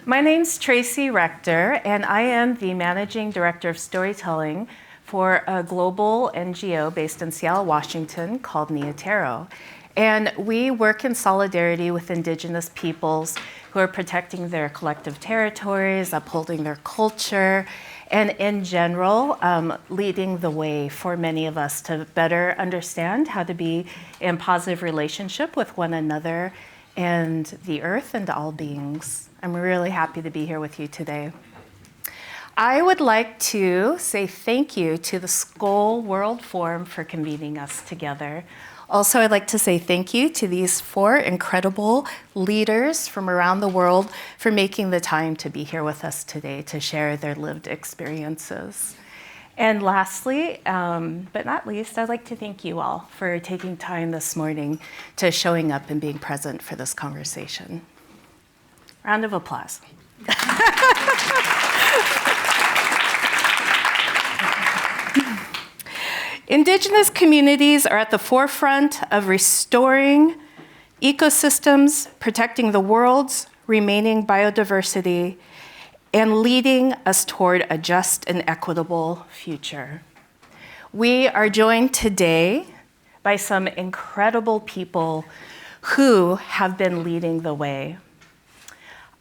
My name's Tracy, Rector, and I am the Managing Director of Storytelling for a global NGO based in Seattle, Washington called Tero. And we work in solidarity with Indigenous peoples who are protecting their collective territories, upholding their culture, and in general, leading the way for many of us to better understand how to be in positive relationship with one another and the earth and all beings. I'm really happy to be here with you today. I would like to say thank you to the Skoll World Forum for convening us together. Also, I'd like to say thank you to these 4 incredible leaders from around the world for making the time to be here with us today to share their lived experiences. And lastly, but not least, I'd like to thank you all for taking time this morning to showing up and being present for this conversation. Round of applause. Indigenous communities are at the forefront of restoring ecosystems, protecting the world's remaining biodiversity, and leading us toward a just and equitable future. We are joined today by some incredible people who have been leading the way.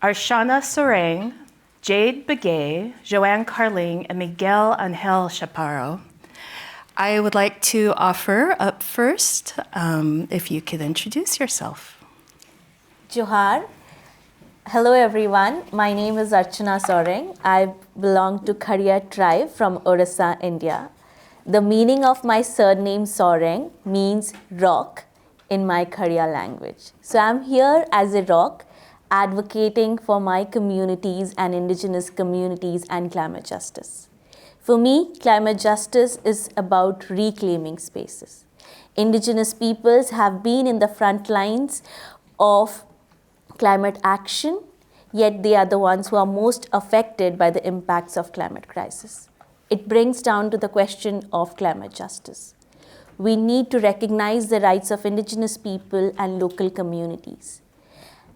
Archana Soreng, Jade Begay, Joan Carling, and Miguel Chaparro. I would like to offer up first, if you could introduce yourself. Johar. Hello everyone, my name is Archana Soreng. I belong to Khariya tribe from Orissa, India. The meaning of my surname Soreng means rock in my Khariya language. So I'm here as a rock advocating for my communities and indigenous communities and climate justice. For me, climate justice is about reclaiming spaces. Indigenous peoples have been in the front lines of climate action, yet they are the ones who are most affected by the impacts of climate crisis. It brings down to the question of climate justice. We need to recognize the rights of indigenous people and local communities.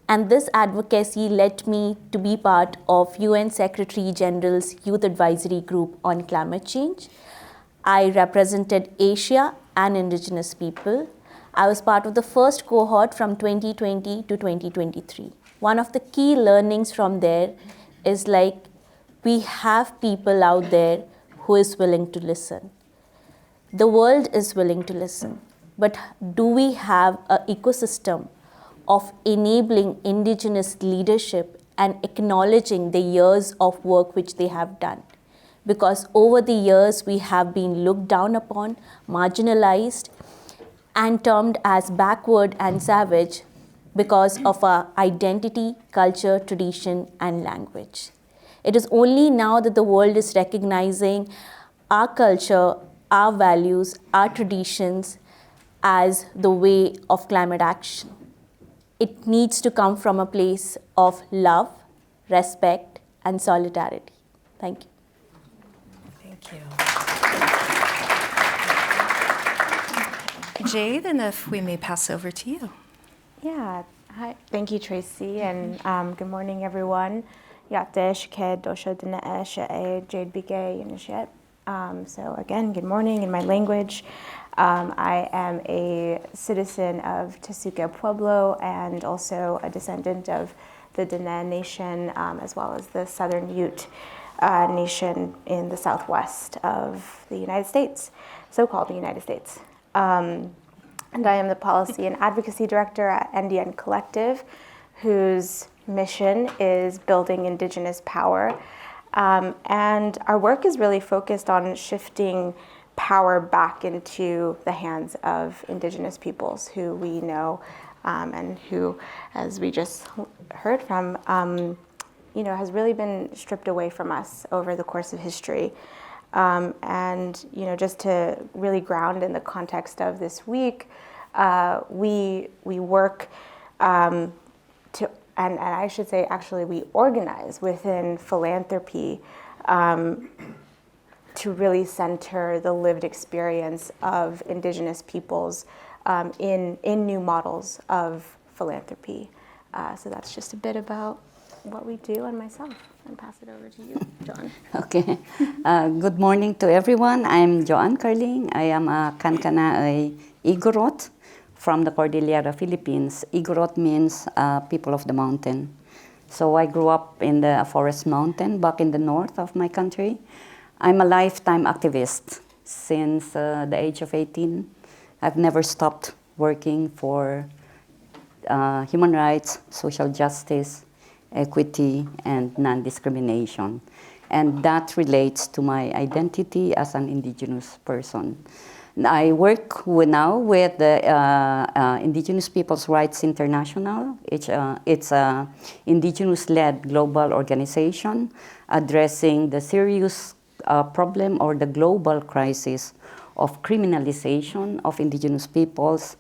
And this advocacy led me to be part of UN Secretary General's Youth Advisory Group on Climate Change. I represented Asia and indigenous people. I was part of the first cohort from 2020 to 2023. One of the key learnings from there is we have people out there who is willing to listen. The world is willing to listen, but do we have an ecosystem of enabling indigenous leadership and acknowledging the years of work which they have done? Because over the years, we have been looked down upon, marginalized, and termed as backward and savage because of our identity, culture, tradition, and language. It is only now that the world is recognizing our culture, our values, our traditions as the way of climate action. It needs to come from a place of love, respect, and solidarity. Thank you. Thank you. Jade, and if we may pass over to you. Yeah, hi. Thank you, Tracy, and good morning, everyone. Yate shked dosha dina Jade Begay and so again, good morning in my language. I am a citizen of Pueblo and also a descendant of the Dene Nation, as well as the Southern Ute Nation in the southwest of the United States, so-called the United States. And I am the Policy and Advocacy Director at NDN Collective, whose mission is building Indigenous power. And our work is really focused on shifting power back into the hands of Indigenous peoples who we know and who, as we just heard from, has really been stripped away from us over the course of history. And just to really ground in the context of this week, we work and I should say actually we organize within philanthropy to really center the lived experience of Indigenous peoples in new models of philanthropy. So that's just a bit about what we do and myself, and pass it over to you, Joan. Okay. Good morning to everyone. I'm Joan Carling. I am a Kankanaey Igorot from the Cordillera, Philippines. Igorot means people of the mountain. So I grew up in the forest mountain back in the north of my country. I'm a lifetime activist since the age of 18. I've never stopped working for human rights, social justice, equity, and non-discrimination. And that relates to my identity as an Indigenous person. I work now with the Indigenous Peoples' Rights International. It's an Indigenous-led global organization addressing the serious problem or the global crisis of criminalization of Indigenous peoples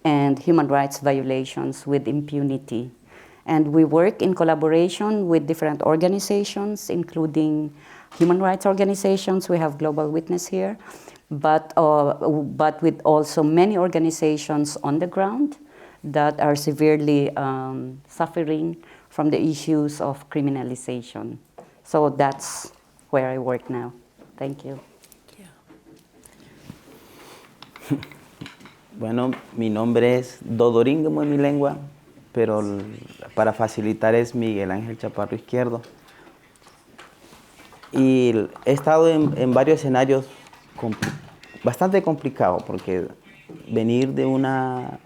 and human rights violations with impunity. And we work in collaboration with different organizations, including human rights organizations. We have Global Witness here, but with also many organizations on the ground that are severely suffering from the issues of criminalization. So that's where I work now. Thank you. Bueno, mi nombre es Dodoringo en mi lengua, pero para facilitar es Miguel Ángel Chaparro Izquierdo. Y he estado en varios escenarios bastante complicados, porque venir de una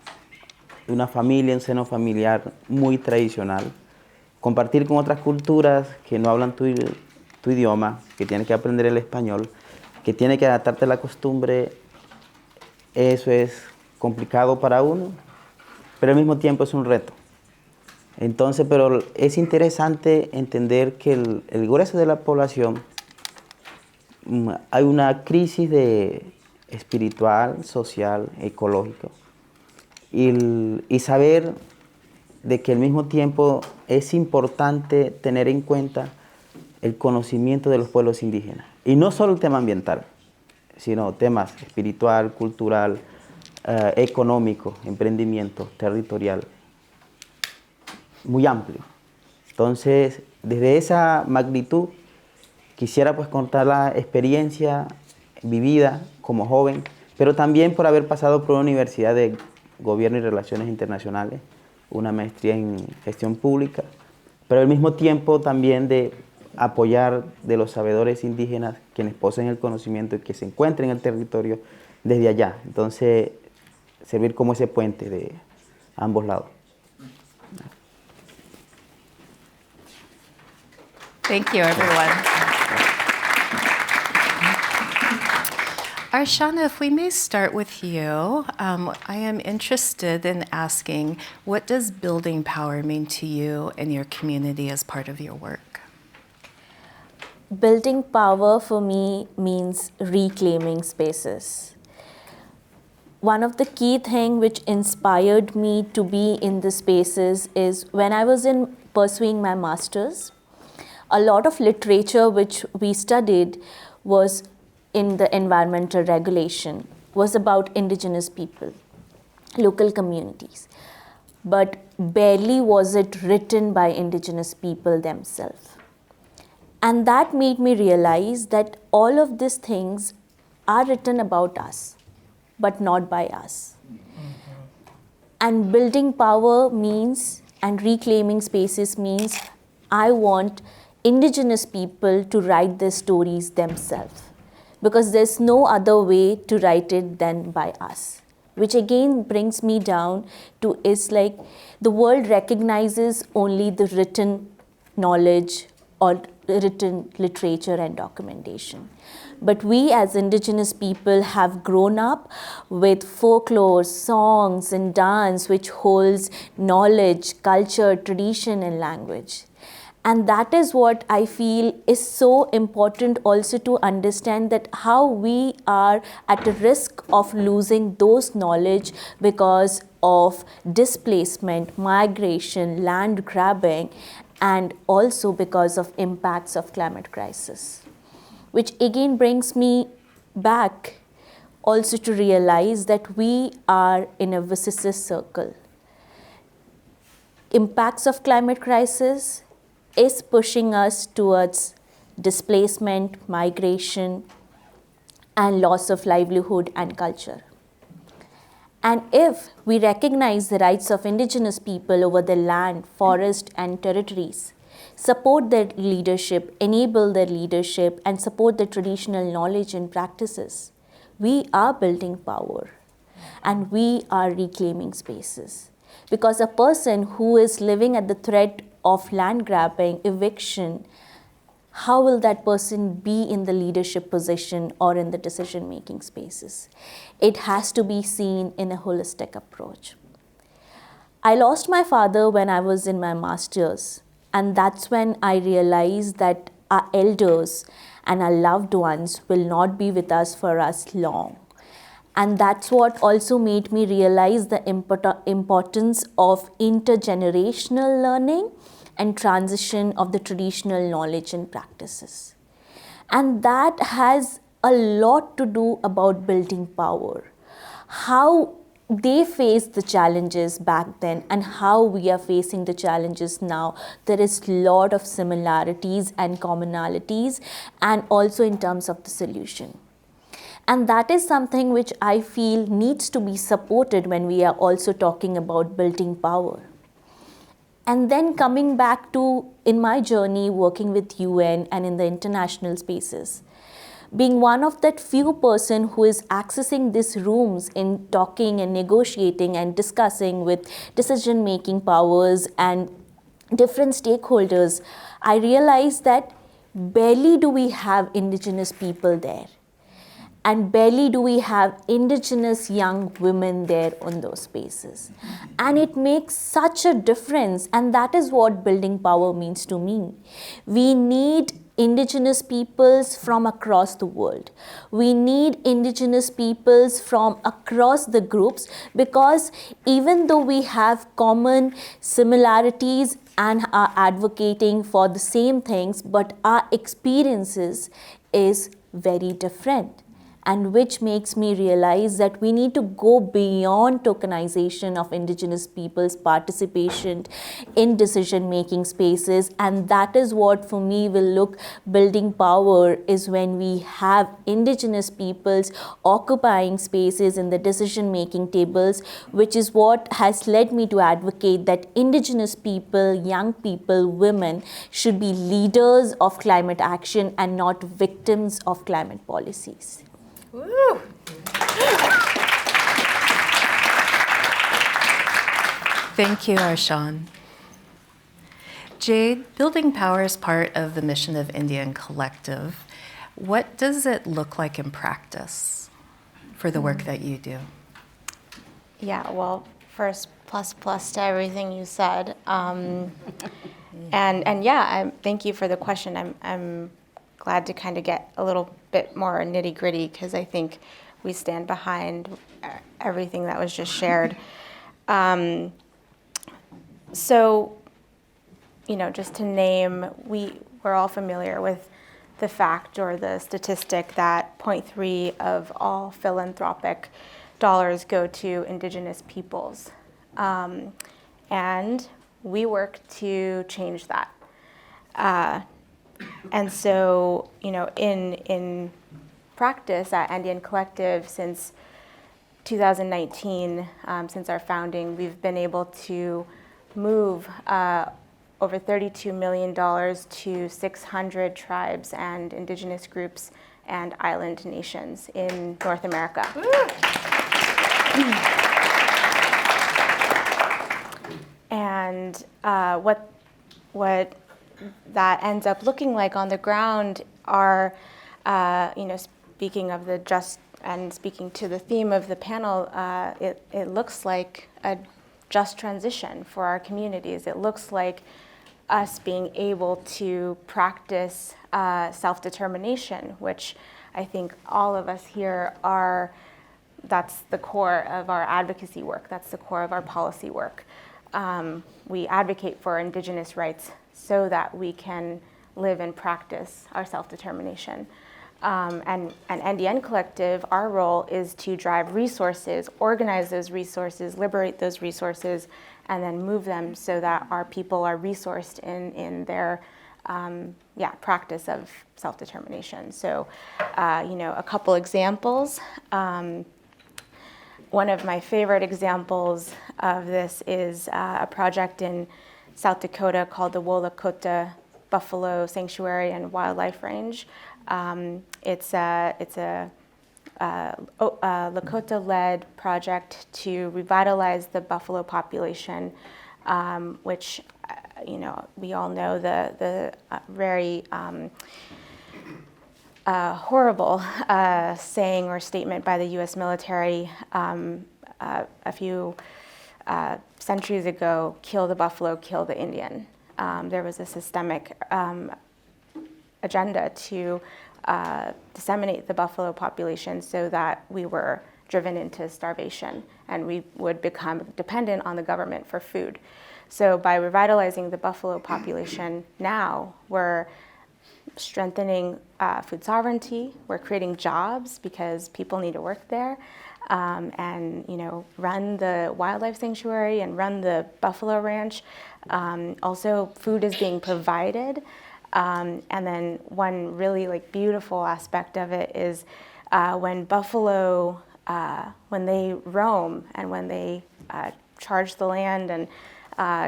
familia, un seno familiar muy tradicional, compartir con otras culturas que no hablan tu idioma, que tienes que aprender el español, que tienes que adaptarte a la costumbre, eso es complicado para uno, pero al mismo tiempo es un reto. Entonces, pero es interesante entender que el grueso de la población hay una crisis espiritual, social, ecológica, y saber de que al mismo tiempo es importante tener en cuenta el conocimiento de los pueblos indígenas. Y no solo el tema ambiental, sino temas espiritual, cultural, económico, emprendimiento, territorial, muy amplio. Entonces, desde esa magnitud, quisiera pues contar la experiencia vivida como joven, pero también por haber pasado por una universidad de Gobierno y Relaciones Internacionales, una maestría en Gestión Pública, pero al mismo tiempo también de apoyar de los sabedores indígenas, quienes poseen el conocimiento y que se encuentren en el territorio desde allá. Entonces, servir como ese puente de ambos lados. Thank you, everyone. Archana, if we may start with you, I am interested in asking, what does building power mean to you and your community as part of your work? Building power for me means reclaiming spaces. One of the key things which inspired me to be in the spaces is when I was pursuing my master's, a lot of literature which we studied was in the environmental regulation, was about Indigenous people, local communities. But barely was it written by Indigenous people themselves. And that made me realize that all of these things are written about us, but not by us. And building power means, and reclaiming spaces means, I want Indigenous people to write their stories themselves, because there's no other way to write it than by us. Which again brings me down to, it's like the world recognizes only the written knowledge or written literature and documentation. But we as Indigenous people have grown up with folklore, songs and dance which holds knowledge, culture, tradition and language. And that is what I feel is so important also to understand, that how we are at a risk of losing those knowledge because of displacement, migration, land grabbing, and also because of impacts of climate crisis. Which again brings me back also to realize that we are in a vicious circle. Impacts of climate crisis is pushing us towards displacement, migration, and loss of livelihood and culture. And if we recognize the rights of indigenous people over their land, forest, and territories, support their leadership, enable their leadership, and support their traditional knowledge and practices, we are building power and we are reclaiming spaces. Because a person who is living at the threat of land grabbing, eviction, how will that person be in the leadership position or in the decision-making spaces? It has to be seen in a holistic approach. I lost my father when I was in my master's, and that's when I realized that our elders and our loved ones will not be with us for us long. And that's what also made me realize the importance of intergenerational learning and transition of the traditional knowledge and practices. And that has a lot to do about building power. How they faced the challenges back then and how we are facing the challenges now, there is a lot of similarities and commonalities, and also in terms of the solution. And that is something which I feel needs to be supported when we are also talking about building power. And then coming back to, in my journey working with UN and in the international spaces, being one of that few person who is accessing these rooms in talking and negotiating and discussing with decision-making powers and different stakeholders, I realized that barely do we have indigenous people there. And barely do we have indigenous young women there on those spaces. And it makes such a difference, and that is what building power means to me. We need indigenous peoples from across the world. We need indigenous peoples from across the groups, because even though we have common similarities and are advocating for the same things, but our experiences is very different. And which makes me realize that we need to go beyond tokenization of indigenous people's participation in decision-making spaces. And that is what for me will look building power, is when we have indigenous peoples occupying spaces in the decision-making tables, which is what has led me to advocate that indigenous people, young people, women should be leaders of climate action and not victims of climate policies. Woo! Thank you, Archana. Jade, building power is part of the mission of Indian Collective. What does it look like in practice for the work that you do? Yeah, well, first, plus to everything you said. And yeah, thank you for the question. I'm glad to kind of get a little bit more nitty gritty, because I think we stand behind everything that was just shared. So, you know, just to name, we're all familiar with the fact or the statistic that 0.3 of all philanthropic dollars go to indigenous peoples. And we work to change that. And so, you know, in practice at Indian Collective since 2019, since our founding, we've been able to move over $32 million to 600 tribes and indigenous groups and island nations in North America. And what that ends up looking like on the ground are, you know, speaking of the just and speaking to the theme of the panel, it looks like a just transition for our communities. It looks like us being able to practice self-determination, which I think all of us here that's the core of our advocacy work. That's the core of our policy work. We advocate for indigenous rights so that we can live and practice our self-determination. And NDN Collective, our role is to drive resources, organize those resources, liberate those resources, and then move them so that our people are resourced in their practice of self-determination. So, a couple examples. One of my favorite examples of this is a project in South Dakota called the Wolakota Buffalo Sanctuary and Wildlife Range. It's a Lakota-led project to revitalize the buffalo population, which, we all know the very horrible saying or statement by the U.S. military a few centuries ago, kill the buffalo, kill the Indian. There was a systemic agenda to disseminate the buffalo population so that we were driven into starvation and we would become dependent on the government for food. So by revitalizing the buffalo population now, we're strengthening food sovereignty, we're creating jobs because people need to work there, and run the wildlife sanctuary and run the buffalo ranch. Also, food is being provided. And then one really beautiful aspect of it is when buffalo, when they roam and when they charge the land and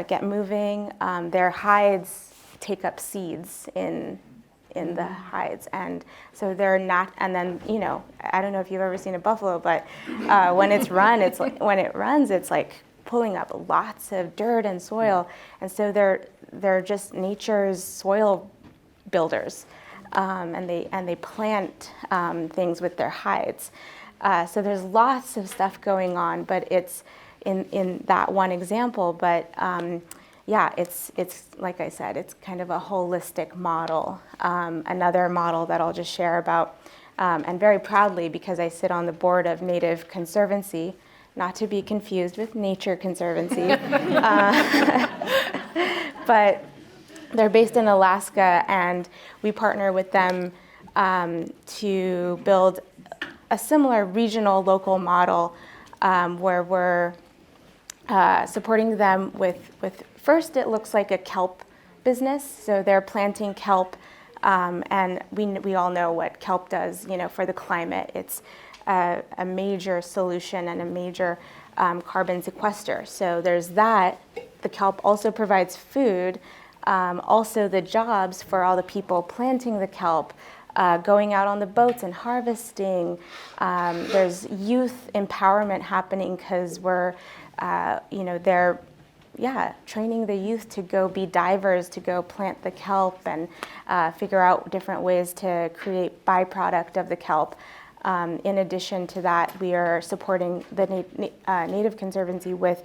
get moving, their hides take up seeds in the hides, and so they're not. And then I don't know if you've ever seen a buffalo, but when it runs, it's like pulling up lots of dirt and soil, and so they're just nature's soil builders, and they plant things with their hides. So there's lots of stuff going on, but it's in that one example. But it's like I said, it's kind of a holistic model. Another model that I'll just share about, and very proudly, because I sit on the board of Native Conservancy, not to be confused with Nature Conservancy, but they're based in Alaska, and we partner with them to build a similar regional local model where we're supporting them with first it looks like a kelp business. So they're planting kelp, and we all know what kelp does, for the climate. It's a major solution and a major carbon sequester. So there's that. The kelp also provides food, also the jobs for all the people planting the kelp, going out on the boats and harvesting. There's youth empowerment happening because we're, they're training the youth to go be divers, to go plant the kelp and figure out different ways to create byproduct of the kelp. In addition to that, we are supporting the Native Conservancy with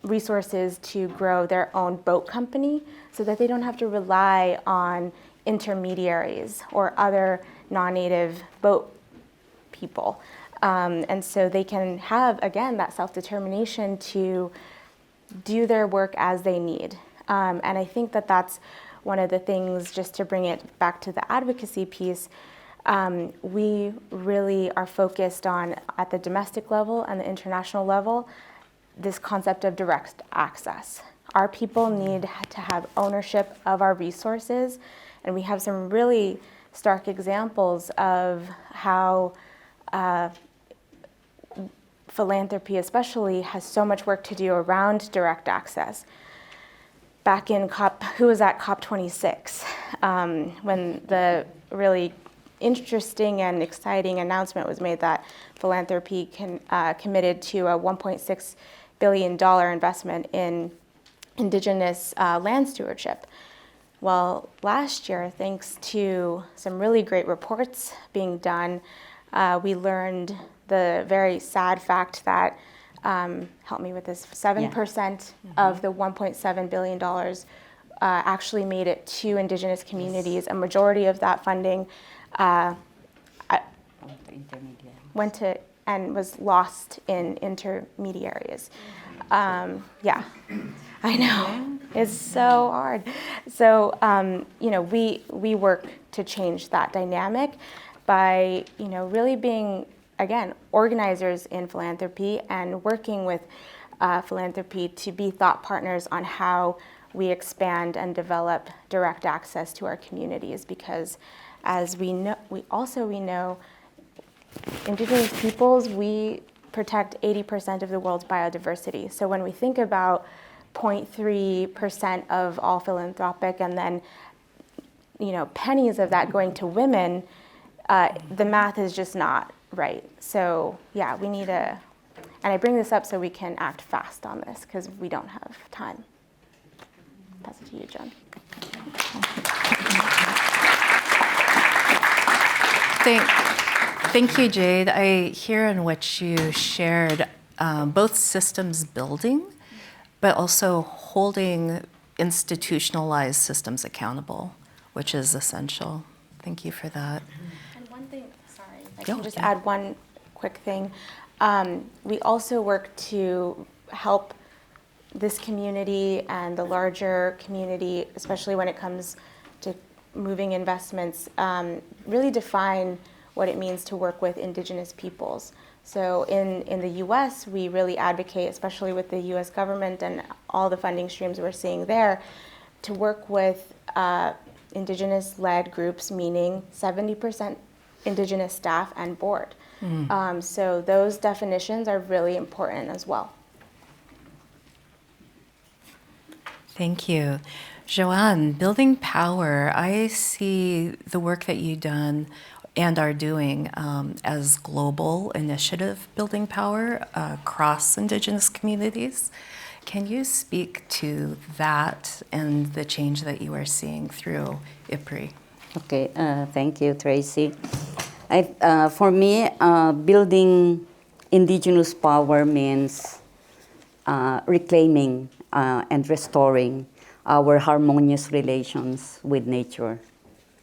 resources to grow their own boat company so that they don't have to rely on intermediaries or other non-native boat people. And so they can have, again, that self-determination to do their work as they need. And I think that that's one of the things, just to bring it back to the advocacy piece, we really are focused on, at the domestic level and the international level, this concept of direct access. Our people need to have ownership of our resources, and we have some really stark examples of how philanthropy especially has so much work to do around direct access. Back in who was at COP26, when the really interesting and exciting announcement was made that philanthropy committed to a $1.6 billion investment in Indigenous land stewardship. Well, last year, thanks to some really great reports being done, we learned the very sad fact that, help me with this, 7% of the $1.7 billion actually made it to Indigenous communities. A majority of that funding went to and was lost in intermediaries. I know, it's so hard. So, we work to change that dynamic by, really being again, organizers in philanthropy and working with philanthropy to be thought partners on how we expand and develop direct access to our communities, because as we know, Indigenous peoples, we protect 80% of the world's biodiversity. So when we think about 0.3% of all philanthropic and then pennies of that going to women, the math is just not right. So yeah, we need and I bring this up so we can act fast on this because we don't have time. Pass it to you, Joan. Thank you, Jade. I hear in which you shared both systems building, but also holding institutionalized systems accountable, which is essential. Thank you for that. And one thing, sorry, I can just add one quick thing. We also work to help this community and the larger community, especially when it comes to moving investments, really define what it means to work with Indigenous peoples. So in the US, we really advocate, especially with the US government and all the funding streams we're seeing there, to work with Indigenous-led groups, meaning 70% Indigenous staff and board. So those definitions are really important as well. Thank you. Joan, building power, I see the work that you've done and are doing as global initiative building power across Indigenous communities. Can you speak to that and the change that you are seeing through IPRI? Okay, thank you, Tracy. For me, building Indigenous power means reclaiming and restoring our harmonious relations with nature,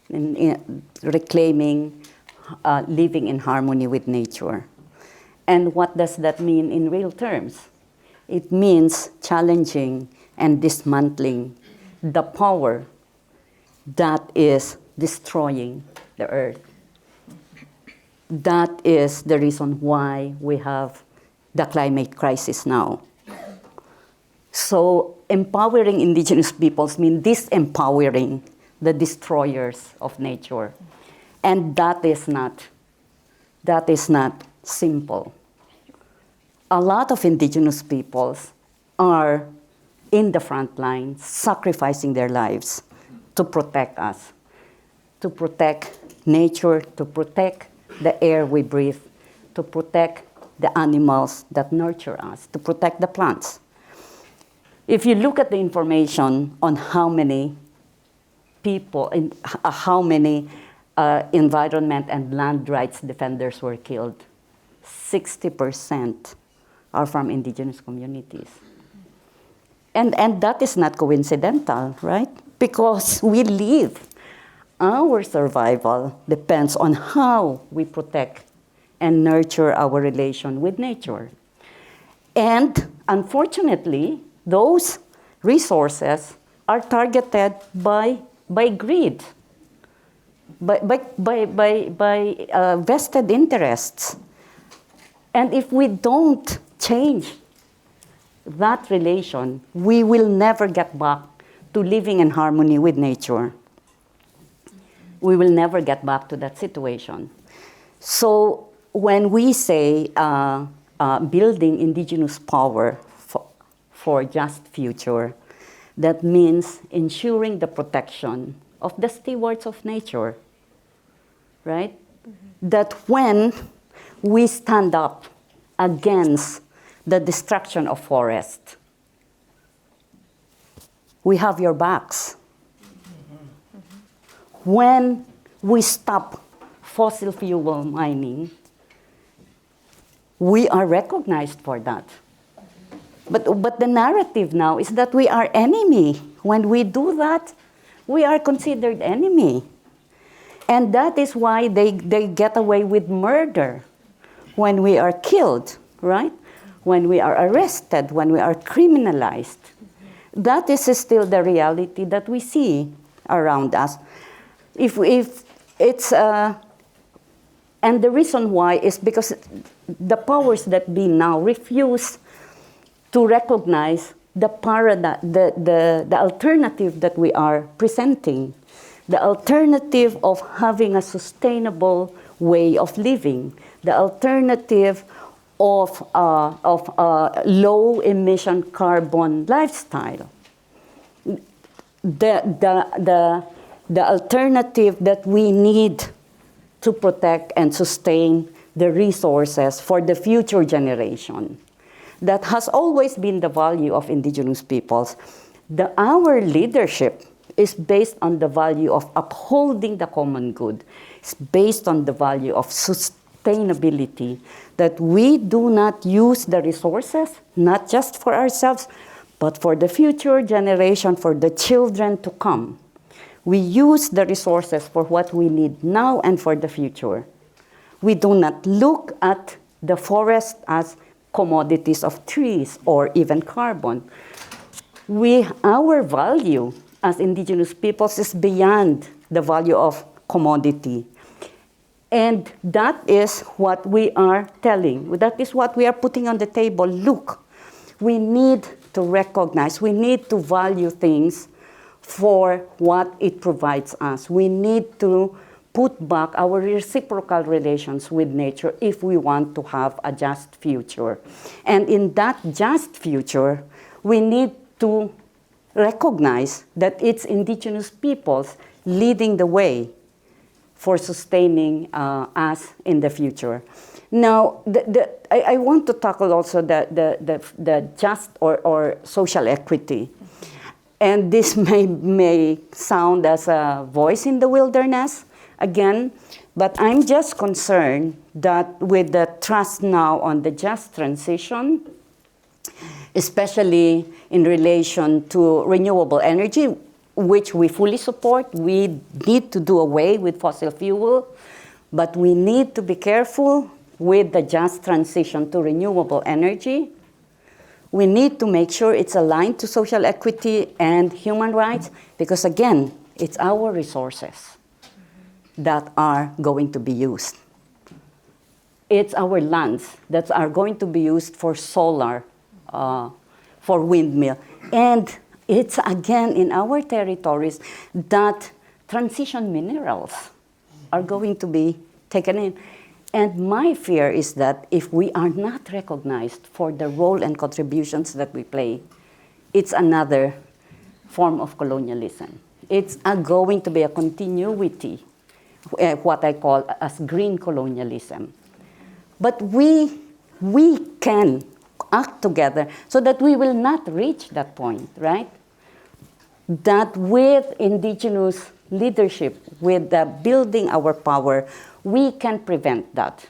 and reclaiming living in harmony with nature. And what does that mean in real terms? It means challenging and dismantling the power that is destroying the earth. That is the reason why we have the climate crisis now. So empowering Indigenous peoples means disempowering the destroyers of nature. And that is not simple. A lot of Indigenous peoples are in the front line, sacrificing their lives to protect us, to protect nature, to protect the air we breathe, to protect the animals that nurture us, to protect the plants. If you look at the information on how many people, how many environment and land rights defenders were killed, 60% are from Indigenous communities. And that is not coincidental, right? Because we live. Our survival depends on how we protect and nurture our relation with nature. And unfortunately, those resources are targeted by greed, by vested interests. And if we don't change that relation, we will never get back to living in harmony with nature. We will never get back to that situation. So when we say building Indigenous power for just future, that means ensuring the protection of the stewards of nature, right? Mm-hmm. That when we stand up against the destruction of forest, we have your backs. Mm-hmm. When we stop fossil fuel mining, we are recognized for that. But the narrative now is that we are enemy. When we do that, we are considered enemy. And that is why they get away with murder when we are killed, right? When we are arrested, when we are criminalized. That is still the reality that we see around us. If it's And the reason why is because the powers that be now refuse to recognize the alternative that we are presenting, the alternative of having a sustainable way of living, the alternative of low emission carbon lifestyle, the alternative that we need to protect and sustain the resources for the future generation. That has always been the value of indigenous peoples. Our leadership is based on the value of upholding the common good. It's based on the value of sustainability, that we do not use the resources, not just for ourselves, but for the future generation, for the children to come. We use the resources for what we need now and for the future. We do not look at the forest as commodities of trees or even carbon. Our value as indigenous peoples is beyond the value of commodity. And that is what we are telling. That is what we are putting on the table. Look, we need to recognize, we need to value things for what it provides us. We need to put back our reciprocal relations with nature if we want to have a just future. And in that just future, we need to recognize that it's indigenous peoples leading the way for sustaining us in the future. Now, I want to tackle also the just or social equity. And this may sound as a voice in the wilderness, again, but I'm just concerned that with the trust now on the just transition, especially in relation to renewable energy, which we fully support, we need to do away with fossil fuel, but we need to be careful with the just transition to renewable energy. We need to make sure it's aligned to social equity and human rights, because again, it's our resources that are going to be used. It's our lands that are going to be used for solar, for windmill. And it's again in our territories that transition minerals are going to be taken in. And my fear is that if we are not recognized for the role and contributions that we play, it's another form of colonialism. It's going to be a continuity, what I call as green colonialism. But we can act together so that we will not reach that point, right? That with indigenous leadership, with building our power, we can prevent that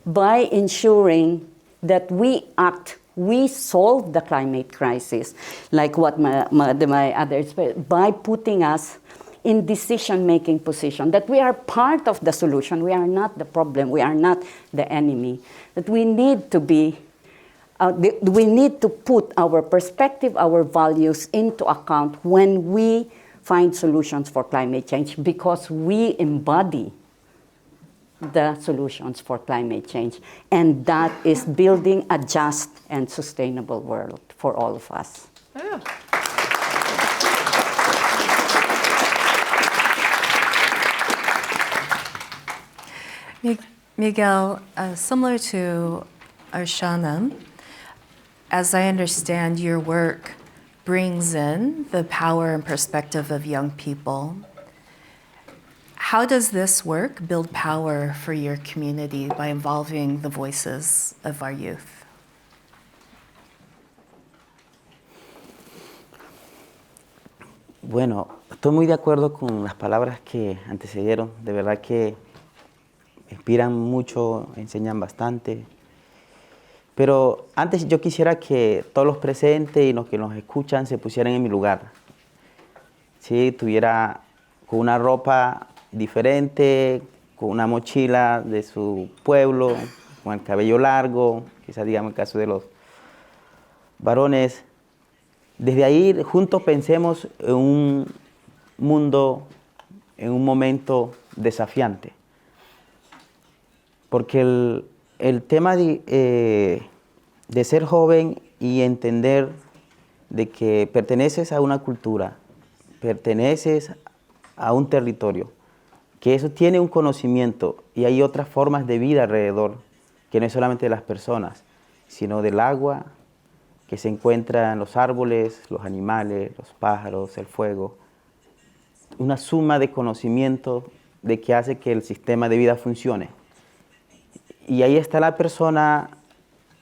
by ensuring that we act, we solve the climate crisis, like what my others, by putting us in decision-making position, that we are part of the solution, we are not the problem, we are not the enemy, that we need to be, we need to put our perspective, our values into account when we find solutions for climate change, because we embody the solutions for climate change. And that is building a just and sustainable world for all of us. Yeah. Miguel, similar to Archana, as I understand, your work brings in the power and perspective of young people. How does this work build power for your community by involving the voices of our youth? Bueno, estoy muy de acuerdo con las palabras que antecedieron. De verdad que inspiran mucho, enseñan bastante. Pero antes yo quisiera que todos los presentes y los que nos escuchan se pusieran en mi lugar. ¿Sí? Tuviera con una ropa diferente, con una mochila de su pueblo, con el cabello largo, quizás digamos el caso de los varones. Desde ahí juntos pensemos en un mundo, en un momento desafiante. Porque el tema de ser joven y entender de que perteneces a una cultura, perteneces a un territorio, que eso tiene un conocimiento y hay otras formas de vida alrededor, que no es solamente de las personas, sino del agua que se encuentra en los árboles, los animales, los pájaros, el fuego. Una suma de conocimiento de que hace que el sistema de vida funcione. Y ahí está la persona,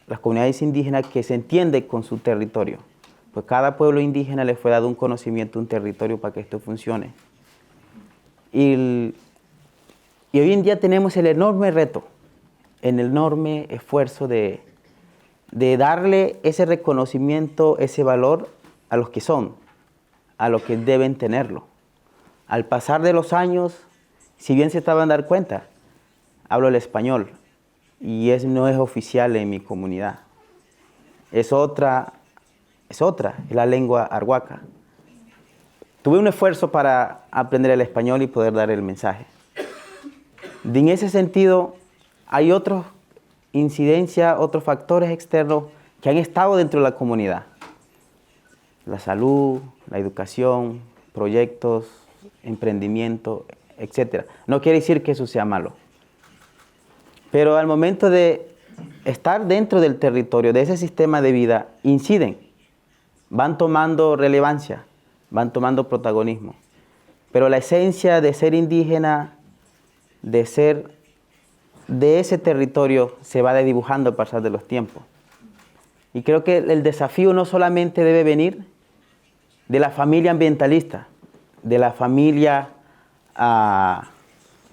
las comunidades indígenas, que se entiende con su territorio. Pues cada pueblo indígena le fue dado un conocimiento, un territorio para que esto funcione. Y hoy en día tenemos el enorme reto, el enorme esfuerzo de darle ese reconocimiento, ese valor a los que son, a los que deben tenerlo. Al pasar de los años, si bien se estaban dando cuenta, hablo el español y no es oficial en mi comunidad. Es la lengua arhuaca. Tuve un esfuerzo para aprender el español y poder dar el mensaje. En ese sentido, hay otras incidencias, otros factores externos que han estado dentro de la comunidad. La salud, la educación, proyectos, emprendimiento, etc. No quiere decir que eso sea malo. Pero al momento de estar dentro del territorio, de ese sistema de vida, inciden, van tomando relevancia, van tomando protagonismo. Pero la esencia de ser indígena, de ser de ese territorio, se va desdibujando al pasar de los tiempos. Y creo que el desafío no solamente debe venir de la familia ambientalista, de la familia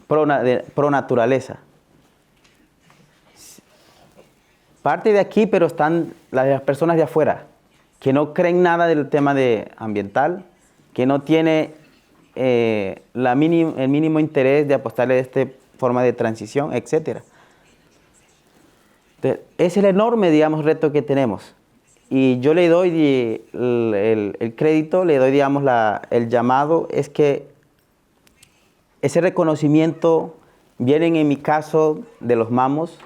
pro naturaleza. Parte de aquí, pero están las personas de afuera, que no creen nada del tema ambiental, que no tiene el mínimo interés de apostarle a esta forma de transición, etc. Es el enorme, digamos, reto que tenemos. Y yo le doy el crédito, le doy, digamos, el llamado, es que ese reconocimiento viene en mi caso de los mamos,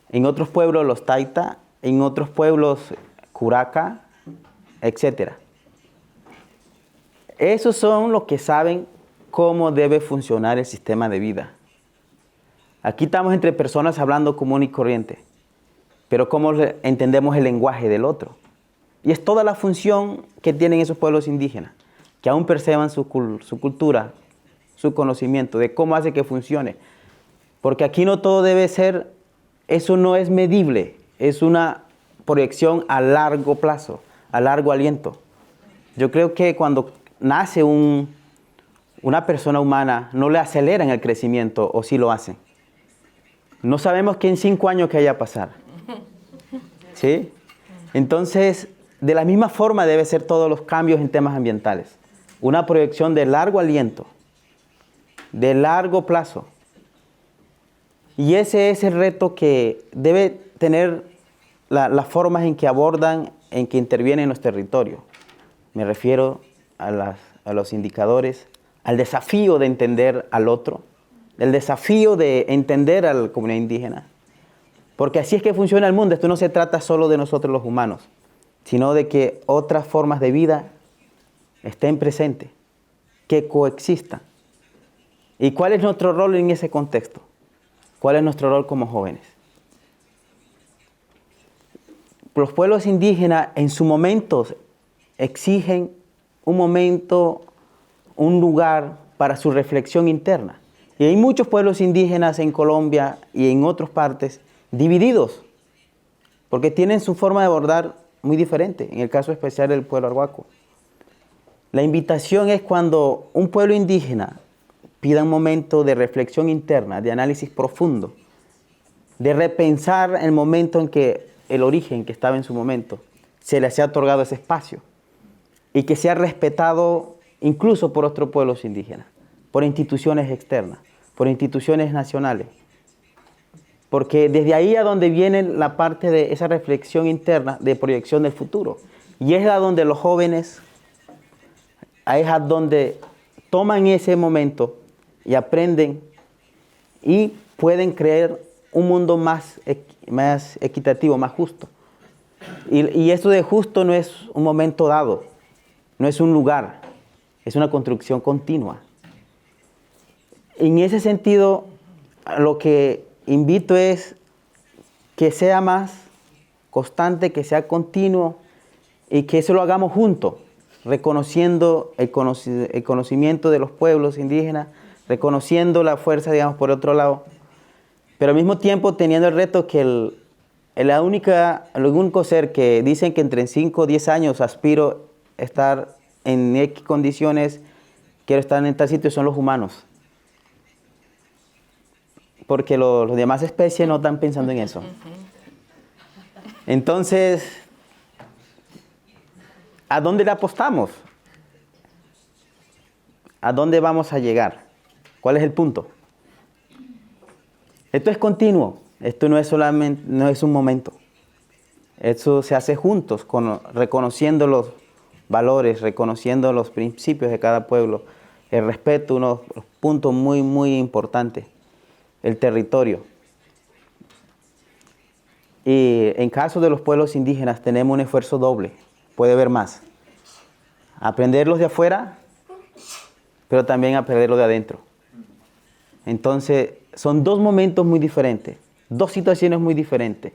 en otros pueblos los taita, en otros pueblos curaca, etc. Esos son los que saben cómo debe funcionar el sistema de vida. Aquí estamos entre personas hablando común y corriente, pero cómo entendemos el lenguaje del otro. Y es toda la función que tienen esos pueblos indígenas, que aún perciban su cultura, su conocimiento de cómo hace que funcione. Porque aquí no todo debe ser, eso no es medible, es una proyección a largo plazo, a largo aliento. Yo creo que cuando nace una persona humana, no le aceleran el crecimiento, o sí lo hacen. No sabemos qué en 5 años que haya a pasar. ¿Sí? Entonces, de la misma forma debe ser todos los cambios en temas ambientales. Una proyección de largo aliento, de largo plazo. Y ese es el reto que debe tener las formas en que abordan, en que intervienen en los territorios. Me refiero a los indicadores, al desafío de entender al otro, el desafío de entender a la comunidad indígena. Porque así es que funciona el mundo. Esto no se trata solo de nosotros los humanos, sino de que otras formas de vida estén presentes, que coexistan. ¿Y cuál es nuestro rol en ese contexto? ¿Cuál es nuestro rol como jóvenes? Los pueblos indígenas en su momento exigen un momento, un lugar para su reflexión interna. Y hay muchos pueblos indígenas en Colombia y en otras partes divididos, porque tienen su forma de abordar muy diferente, en el caso especial del pueblo Arhuaco. La invitación es cuando un pueblo indígena pida un momento de reflexión interna, de análisis profundo, de repensar el momento en que el origen que estaba en su momento se les ha otorgado ese espacio y que sea respetado incluso por otros pueblos indígenas, por instituciones externas, por instituciones nacionales. Porque desde ahí a donde viene la parte de esa reflexión interna de proyección del futuro. Y es a donde los jóvenes, es a donde toman ese momento y aprenden y pueden crear un mundo más equitativo, más justo. Y esto de justo no es un momento dado, no es un lugar, es una construcción continua. En ese sentido, lo que invito es que sea más constante, que sea continuo y que eso lo hagamos juntos, reconociendo el conocimiento de los pueblos indígenas, reconociendo la fuerza, digamos, por otro lado, pero al mismo tiempo teniendo el reto que el único ser que dicen que entre 5 o 10 años aspiro a estar en X condiciones, quiero estar en tal sitio, son los humanos. Porque los demás especies no están pensando en eso. Entonces, ¿a dónde le apostamos? ¿A dónde vamos a llegar? ¿Cuál es el punto? Esto es continuo. Esto no es un momento. Esto se hace juntos, reconociendo los valores, reconociendo los principios de cada pueblo, el respeto, unos puntos muy, muy importantes, el territorio. Y en caso de los pueblos indígenas tenemos un esfuerzo doble, puede haber más. Aprenderlos de afuera, pero también aprenderlos de adentro. Entonces, son dos momentos muy diferentes, dos situaciones muy diferentes.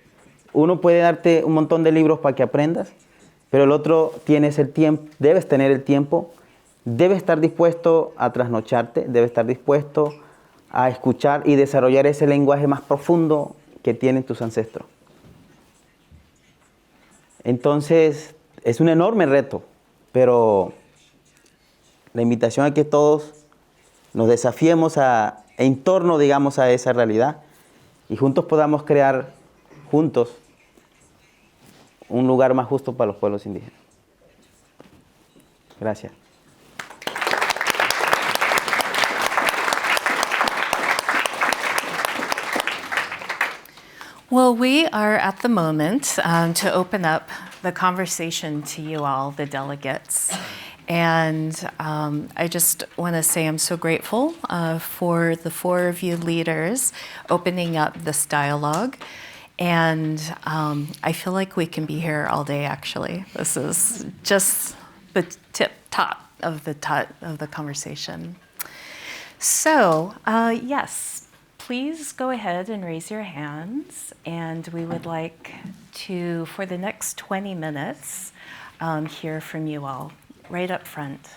Uno puede darte un montón de libros para que aprendas, pero el otro tienes el tiempo, debes tener el tiempo, debes estar dispuesto a trasnocharte, debes estar dispuesto a escuchar y desarrollar ese lenguaje más profundo que tienen tus ancestros. Entonces, es un enorme reto, pero la invitación es que todos nos desafiemos en torno, digamos, a esa realidad y juntos podamos crear, juntos, un lugar más justo para los pueblos indígenas. Gracias. Well, we are at the moment to open up the conversation to you all, the delegates. And I just want to say I'm so grateful for the four of you leaders opening up this dialogue. And I feel like we can be here all day, actually. This is just the top of the conversation. So, yes. Please go ahead and raise your hands, and we would like to, for the next 20 minutes, hear from you all right up front.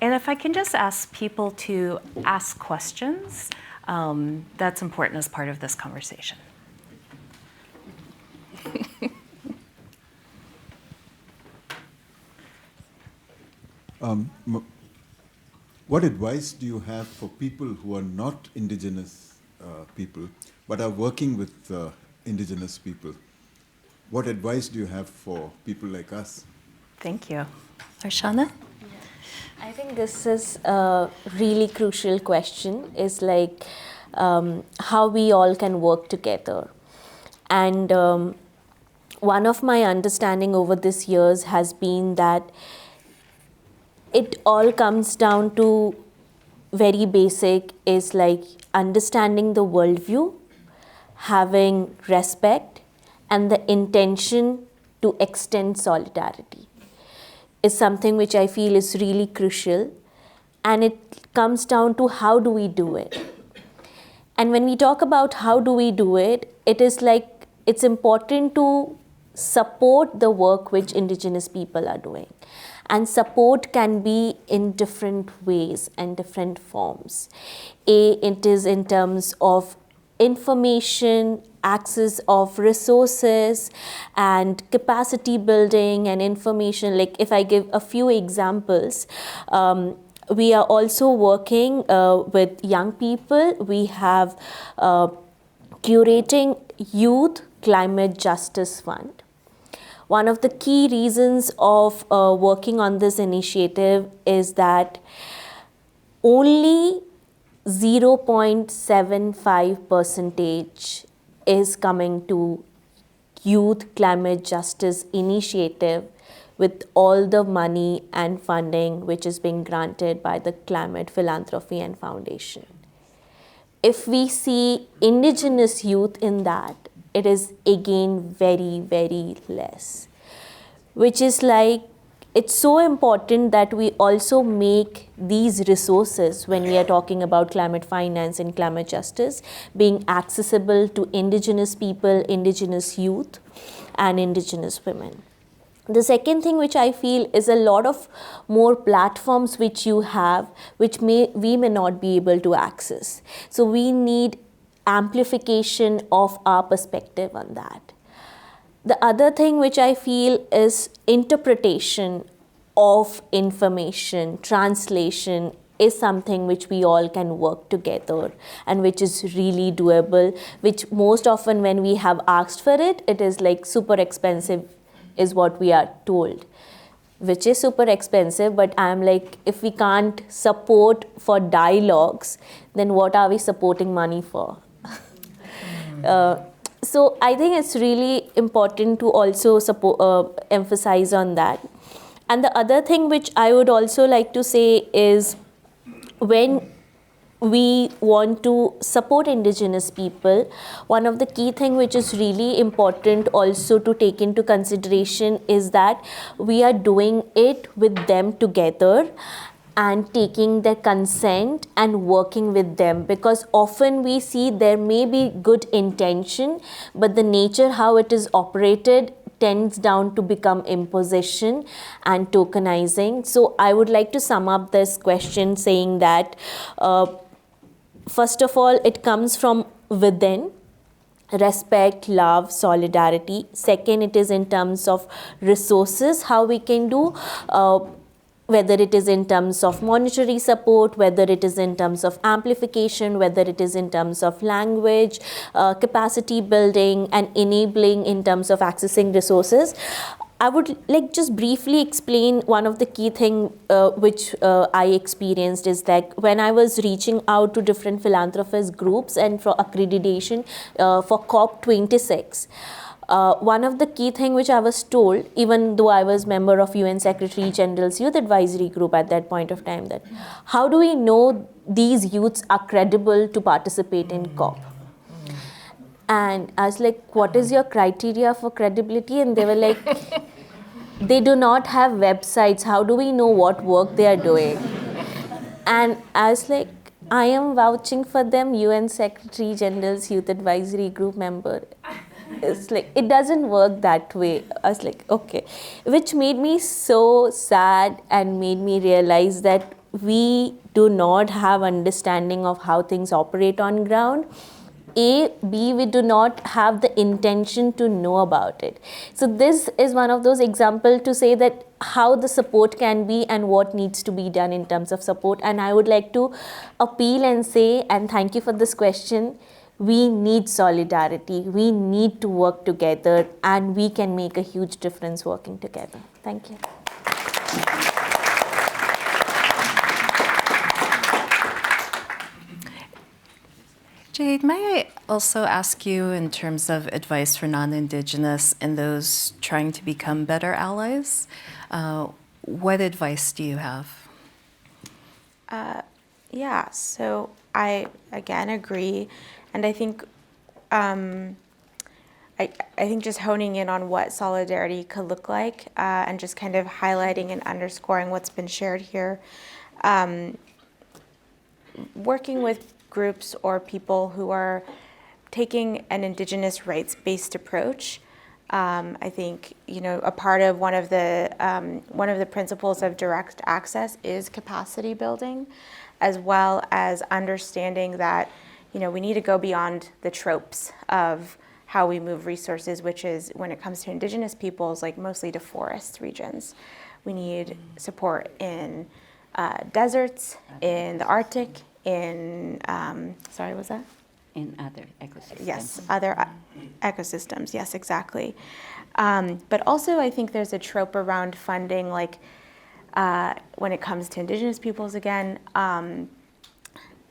And if I can just ask people to ask questions, that's important as part of this conversation. What advice do you have for people who are not indigenous people, but are working with indigenous people? What advice do you have for people like us? Thank you. Archana? I think this is a really crucial question, is like how we all can work together. And one of my understanding over these years has been that it all comes down to very basic, is like understanding the worldview, having respect, and the intention to extend solidarity is something which I feel is really crucial. And it comes down to how do we do it. And when we talk about how do we do it, it is like it's important to support the work which indigenous people are doing. And support can be in different ways and different forms. It is in terms of information, access of resources, and capacity building and information. Like if I give a few examples, we are also working with young people. We have curating Youth Climate Justice Fund. One of the key reasons of working on this initiative is that only 0.75% is coming to Youth Climate Justice Initiative with all the money and funding which is being granted by the Climate Philanthropy and Foundation. if we see indigenous youth in that, it is again very, very less. Which is like, it's so important that we also make these resources, when we are talking about climate finance and climate justice, being accessible to indigenous people, indigenous youth, and indigenous women. The second thing which I feel is a lot of more platforms which you have, which we may not be able to access. So we need amplification of our perspective on that. The other thing which I feel is interpretation of information, translation is something which we all can work together and which is really doable, which most often when we have asked for it, it is like super expensive is what we are told, which is super expensive. But I'm like, if we can't support for dialogues, then what are we supporting money for? So I think it's really important to also emphasize on that. And the other thing which I would also like to say is, when we want to support indigenous people, one of the key things which is really important also to take into consideration is that we are doing it with them together and taking their consent and working with them, because often we see there may be good intention, but the nature how it is operated tends down to become imposition and tokenizing. So I would like to sum up this question saying that first of all, it comes from within: respect, love, solidarity. Second, it is in terms of resources, how we can do, whether it is in terms of monetary support, whether it is in terms of amplification, whether it is in terms of language, capacity building, and enabling in terms of accessing resources. I would like just briefly explain one of the key things which I experienced is like, when I was reaching out to different philanthropist groups and for accreditation for COP26, one of the key things which I was told, even though I was member of UN Secretary General's Youth Advisory Group at that point of time, that how do we know these youths are credible to participate in COP? And I was like, what is your criteria for credibility? And they were like, they do not have websites. How do we know what work they are doing? And I was like, I am vouching for them, UN Secretary General's Youth Advisory Group member. It's like, it doesn't work that way. I was like, okay. Which made me so sad and made me realize that we do not have understanding of how things operate on ground. A, B, we do not have the intention to know about it. So this is one of those examples to say that how the support can be and what needs to be done in terms of support. And I would like to appeal and say, and thank you for this question, we need solidarity, we need to work together, and we can make a huge difference working together. Thank you. Jade, may I also ask you, in terms of advice for non-Indigenous and those trying to become better allies, what advice do you have? Yeah, so I again agree, and I think I think just honing in on what solidarity could look like, and just kind of highlighting and underscoring what's been shared here. Working with groups or people who are taking an Indigenous rights-based approach. I think, you know, a part of one of the principles of direct access is capacity building, as well as understanding that, you know, we need to go beyond the tropes of how we move resources, which is, when it comes to Indigenous peoples, like mostly to forest regions. We need support in deserts, in the Arctic, in, sorry, what was that? In other ecosystems. Yes, other ecosystems, yes, exactly. But also I think there's a trope around funding, like when it comes to Indigenous peoples again,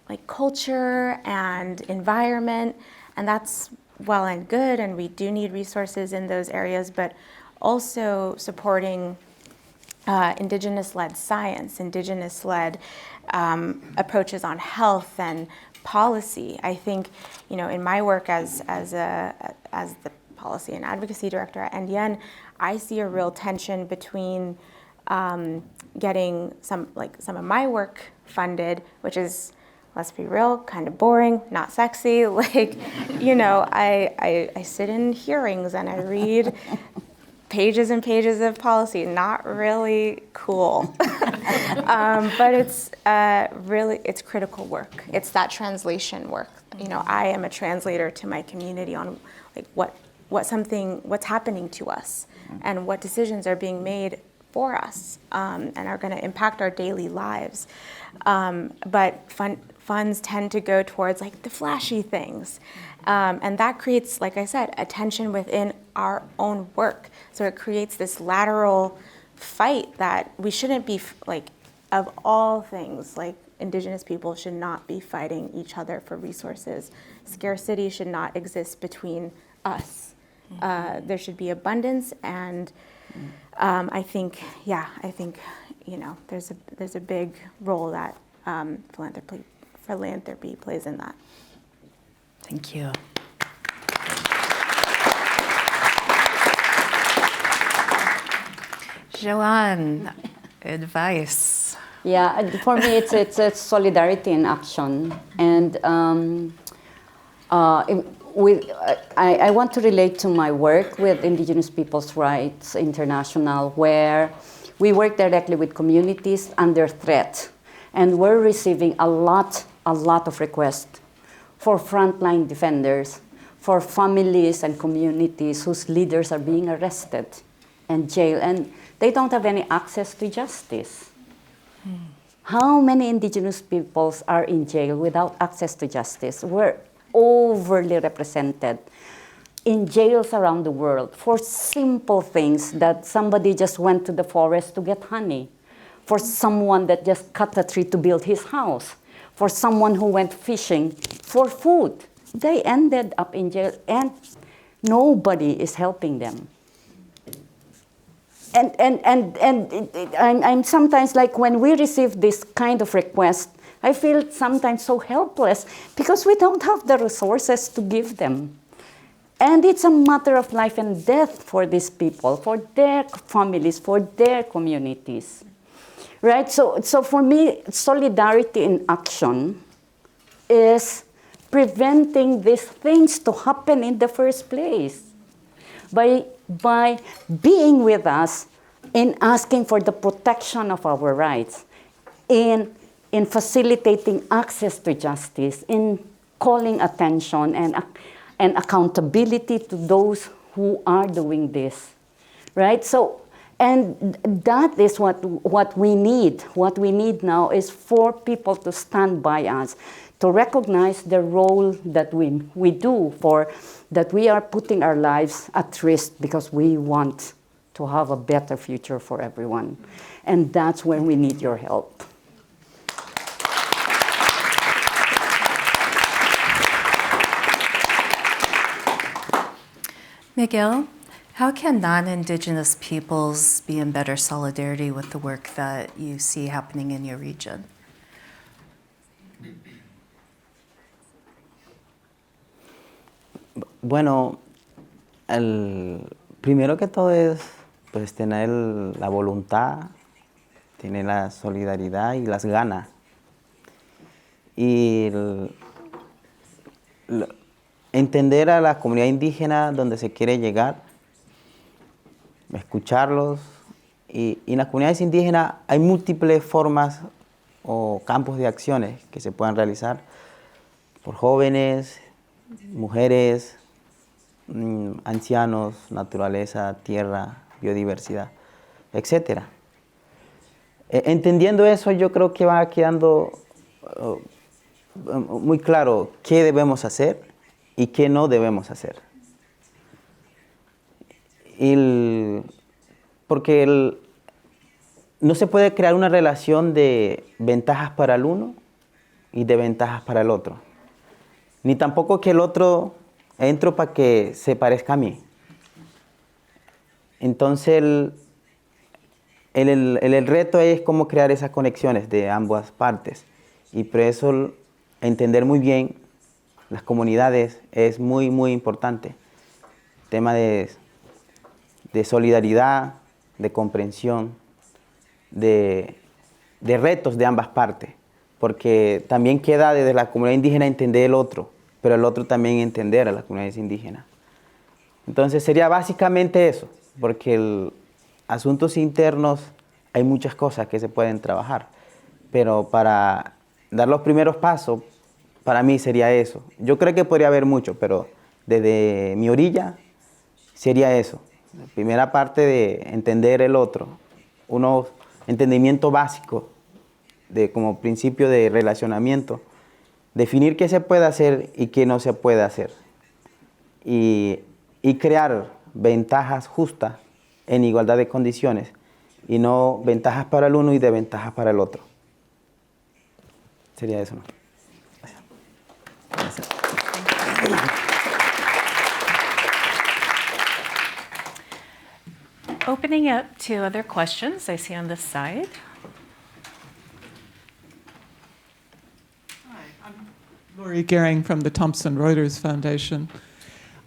like culture and environment, and that's well and good, and we do need resources in those areas, but also supporting Indigenous-led science, Indigenous-led approaches on health and policy. I think, in my work as the policy and advocacy director at NDN, I see a real tension between getting some of my work funded, which is, let's be real, kind of boring, not sexy. I sit in hearings and I read pages and pages of policy, not really cool. But it's it's critical work. It's that translation work. I am a translator to my community on what's happening to us and what decisions are being made for us and are going to impact our daily lives. But funds tend to go towards the flashy things. And that creates, like I said, a tension within our own work. So it creates this lateral fight that we shouldn't be, of all things, Indigenous people should not be fighting each other for resources. Scarcity should not exist between us. There should be abundance, and I think there's a big role that philanthropy plays in that. Thank you. Joan, advice. Yeah, for me, it's solidarity in action, and I want to relate to my work with Indigenous Peoples' Rights International, where we work directly with communities under threat, and we're receiving a lot of requests for frontline defenders, for families and communities whose leaders are being arrested and jailed, and they don't have any access to justice. How many Indigenous peoples are in jail without access to justice? We're overly represented in jails around the world for simple things, that somebody just went to the forest to get honey, for someone that just cut a tree to build his house, for someone who went fishing for food. They ended up in jail and nobody is helping them. I'm sometimes, when we receive this kind of request, I feel sometimes so helpless because we don't have the resources to give them. And it's a matter of life and death for these people, for their families, for their communities. Right? So for me, solidarity in action is preventing these things to happen in the first place. By being with us in asking for the protection of our rights, in facilitating access to justice, in calling attention and accountability to those who are doing this, right? So, and that is what we need. What we need now is for people to stand by us, to recognize the role that we do, for that we are putting our lives at risk because we want to have a better future for everyone. And that's when we need your help. Miguel, how can non-Indigenous peoples be in better solidarity with the work that you see happening in your region? Bueno, primero que todo es pues tener la voluntad, tener la solidaridad y las ganas. Y entender a la comunidad indígena donde se quiere llegar, escucharlos. Y en las comunidades indígenas hay múltiples formas o campos de acciones que se puedan realizar por jóvenes, mujeres, ancianos, naturaleza, tierra, biodiversidad, etc. Entendiendo eso, yo creo que va quedando muy claro qué debemos hacer y qué no debemos hacer. Porque no se puede crear una relación de ventajas para el uno y de ventajas para el otro. Ni tampoco que el otro entro para que se parezca a mí. Entonces el reto es cómo crear esas conexiones de ambas partes. Y por eso entender muy bien las comunidades es muy, muy importante. Tema de solidaridad, de comprensión, de retos de ambas partes, porque también queda desde la comunidad indígena entender el otro, pero el otro también entender a las comunidades indígenas. Entonces sería básicamente eso, porque asuntos internos hay muchas cosas que se pueden trabajar, pero para dar los primeros pasos, para mí sería eso. Yo creo que podría haber mucho, pero desde mi orilla sería eso. La primera parte de entender el otro, unos entendimiento básico de como principio de relacionamiento, definir qué se puede hacer y qué no se puede hacer y crear ventajas justas en igualdad de condiciones y no ventajas para el uno y desventajas para el otro. Sería eso, ¿no? Gracias. Opening up to other questions I see on this side. Hi, I'm Lori Gehring from the Thomson Reuters Foundation.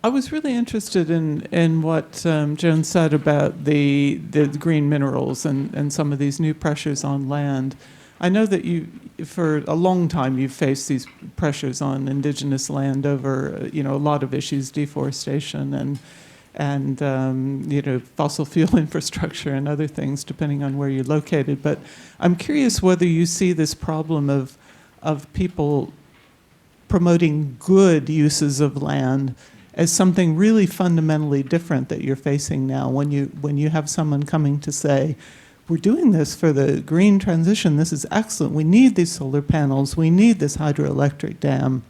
I was really interested in what Joan said about the green minerals and some of these new pressures on land. I know that you, for a long time, you've faced these pressures on indigenous land over, a lot of issues, deforestation and fossil fuel infrastructure and other things, depending on where you're located. But I'm curious whether you see this problem of people promoting good uses of land as something really fundamentally different that you're facing now. When you have someone coming to say, we're doing this for the green transition, this is excellent, we need these solar panels, we need this hydroelectric dam,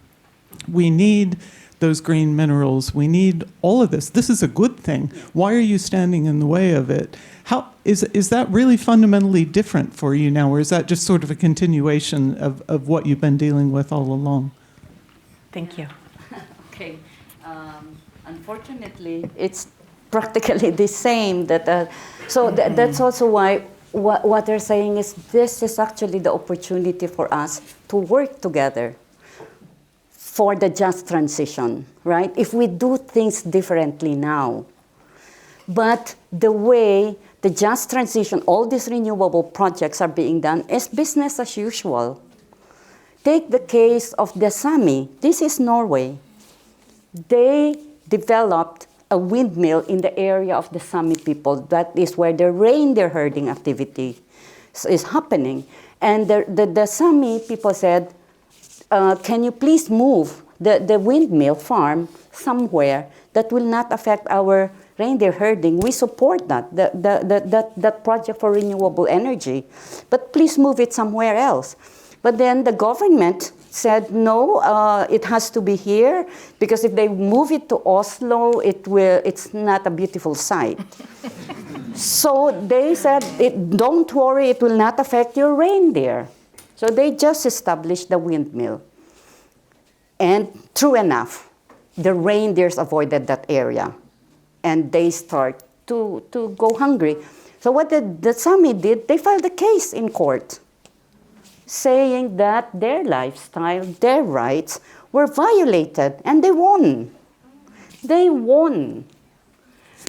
we need those green minerals, we need all of this is a good thing, why are you standing in the way of it? How is that really fundamentally different for you now, or is that just sort of a continuation of what you've been dealing with all along? Thank you. Okay. Unfortunately, it's practically the same. That's also why what they're saying is this is actually the opportunity for us to work together for the just transition, right? If we do things differently now, but the way the just transition, all these renewable projects are being done is business as usual. Take the case of the Sami. This is Norway. They developed a windmill in the area of the Sami people. That is where the reindeer herding activity is happening. And the Sami people said, can you please move the windmill farm somewhere that will not affect our reindeer herding? We support that project for renewable energy, but please move it somewhere else. But then the government said, no, it has to be here, because if they move it to Oslo, it's not a beautiful sight. So they said, don't worry, it will not affect your reindeer. So they just established the windmill. And true enough, the reindeers avoided that area, and they start to go hungry. So what the Sami did, they filed a case in court, saying that their lifestyle, their rights were violated, and they won. They won.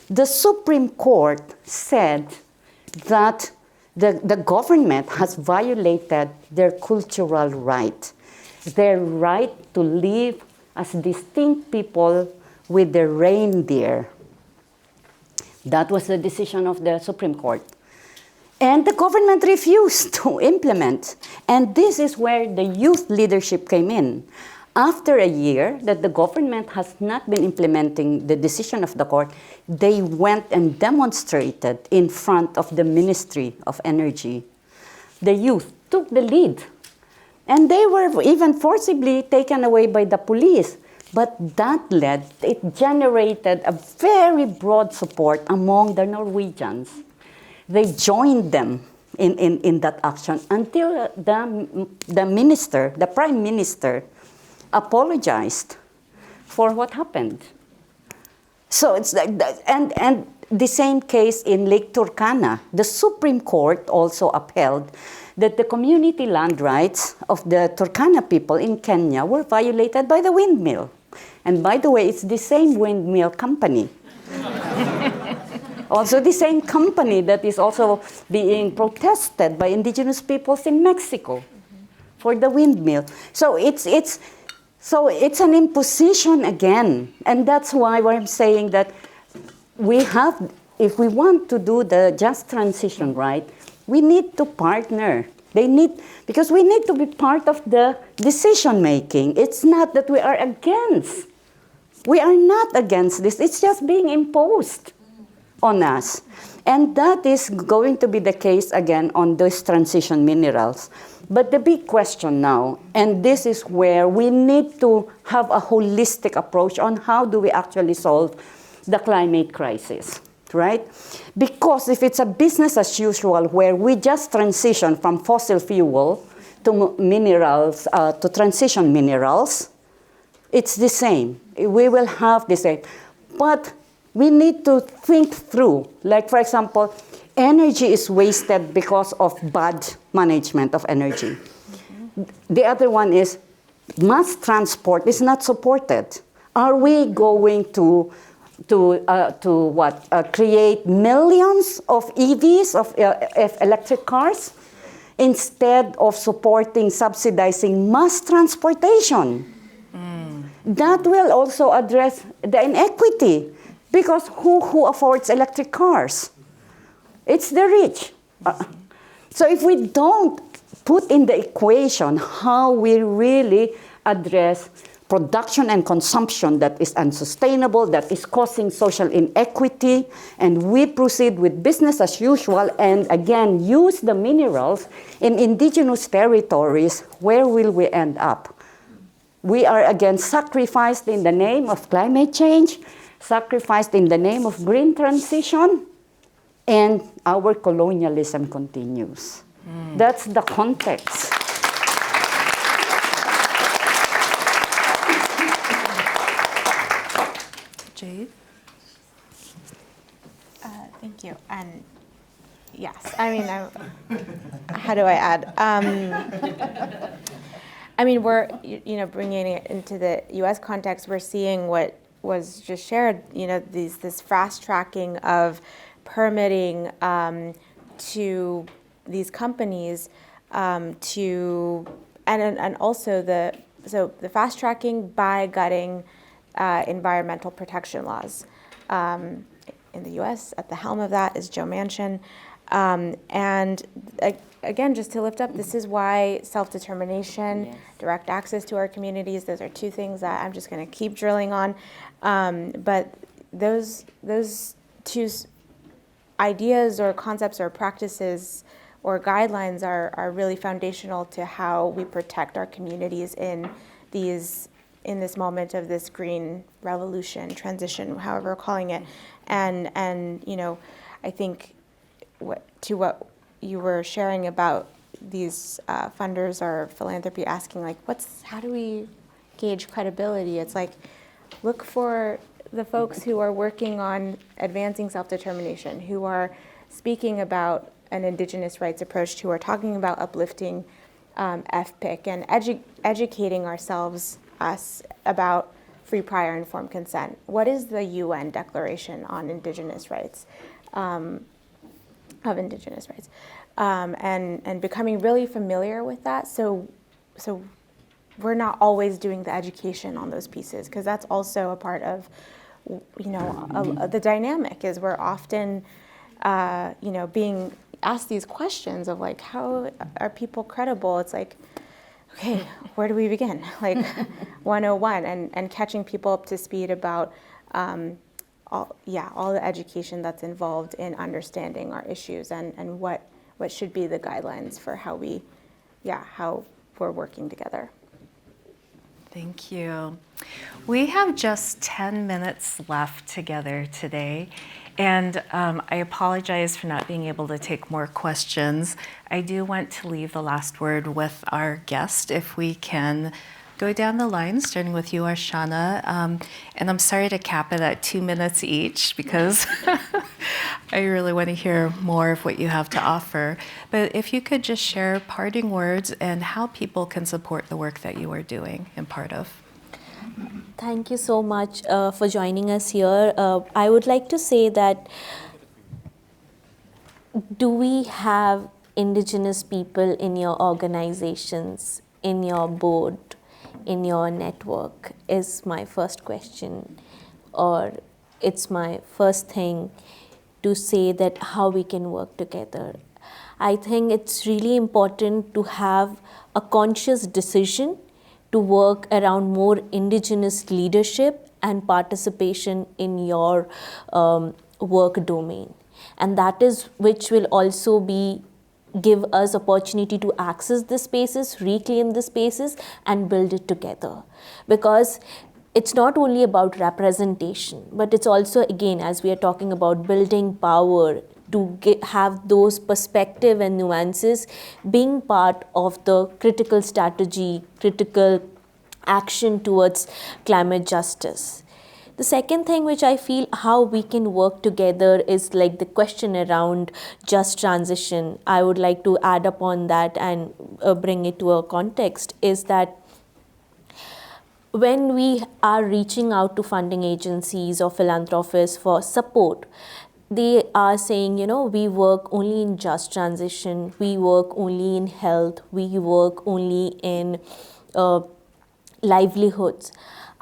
The Supreme Court said that the government has violated their cultural right, their right to live as distinct people with the reindeer. That was the decision of the Supreme Court. And the government refused to implement. And this is where the youth leadership came in. After a year that the government has not been implementing the decision of the court, they went and demonstrated in front of the Ministry of Energy. The youth took the lead. And they were even forcibly taken away by the police. But it generated a very broad support among the Norwegians. They joined them in that action until the prime minister, apologized for what happened. So it's like that, and the same case in Lake Turkana. The Supreme Court also upheld that the community land rights of the Turkana people in Kenya were violated by the windmill. And by the way, it's the same windmill company. Also the same company that is also being protested by indigenous peoples in Mexico for the windmill. So it's an imposition again. And that's why I'm saying that we have, if we want to do the just transition right, we need to partner. Because we need to be part of the decision making. It's not that we are against. We are not against this. It's just being imposed on us. And that is going to be the case again on those transition minerals. But the big question now, and this is where we need to have a holistic approach on how do we actually solve the climate crisis, right? Because if it's a business as usual where we just transition from fossil fuel to minerals, to transition minerals, it's the same. We will have the same. But we need to think through, like for example, energy is wasted because of bad management of energy. The other one is mass transport is not supported. Are we going to create millions of EVs, of electric cars, instead of supporting, subsidizing mass transportation? That will also address the inequity, because who affords electric cars? It's the rich. So if we don't put in the equation how we really address production and consumption that is unsustainable, that is causing social inequity, and we proceed with business as usual and again use the minerals in indigenous territories, where will we end up? We are again sacrificed in the name of climate change, sacrificed in the name of green transition, and our colonialism continues. That's the context. Jade? Thank you. And yes, I mean, how do I add? I mean, we're, bringing it into the U.S. context, we're seeing what was just shared, this fast tracking of permitting to these companies and also the fast tracking by gutting environmental protection laws. In the U.S., at the helm of that is Joe Manchin. And again, just to lift up, this is why self-determination, yes, direct access to our communities, those are two things that I'm just going to keep drilling on. But those two ideas or concepts or practices or guidelines are really foundational to how we protect our communities in this moment of this green revolution, transition, however we're calling it. And I think what you were sharing about these funders or philanthropy asking, like, how do we gauge credibility? It's like, look for the folks who are working on advancing self-determination, who are speaking about an indigenous rights approach, who are talking about uplifting FPIC and educating us about free, prior, informed consent. What is the UN Declaration on Indigenous Rights, of Indigenous Rights? And becoming really familiar with that, so we're not always doing the education on those pieces, because that's also a part of, the dynamic is we're often, being asked these questions of like, how are people credible? It's like, okay, where do we begin? Like 101, and catching people up to speed about all the education that's involved in understanding our issues and what should be the guidelines for how we're working together. Thank you. We have just 10 minutes left together today, and I apologize for not being able to take more questions. I do want to leave the last word with our guest, if we can go down the line, starting with you, Archana. And I'm sorry to cap it at 2 minutes each because I really want to hear more of what you have to offer. But if you could just share parting words and how people can support the work that you are doing and part of. Thank you so much for joining us here. I would like to say that, do we have Indigenous people in your organizations, in your board, in your network, is my first question. Or it's my first thing to say that how we can work together. I think it's really important to have a conscious decision to work around more Indigenous leadership and participation in your work domain. And that is which will also give us opportunity to access the spaces, reclaim the spaces, and build it together. Because it's not only about representation, but it's also, again, as we are talking about building power, to have those perspective and nuances being part of the critical strategy, critical action towards climate justice. The second thing which I feel how we can work together is like the question around just transition. I would like to add upon that and bring it to a context, is that when we are reaching out to funding agencies or philanthropists for support, they are saying, we work only in just transition, we work only in health, we work only in livelihoods.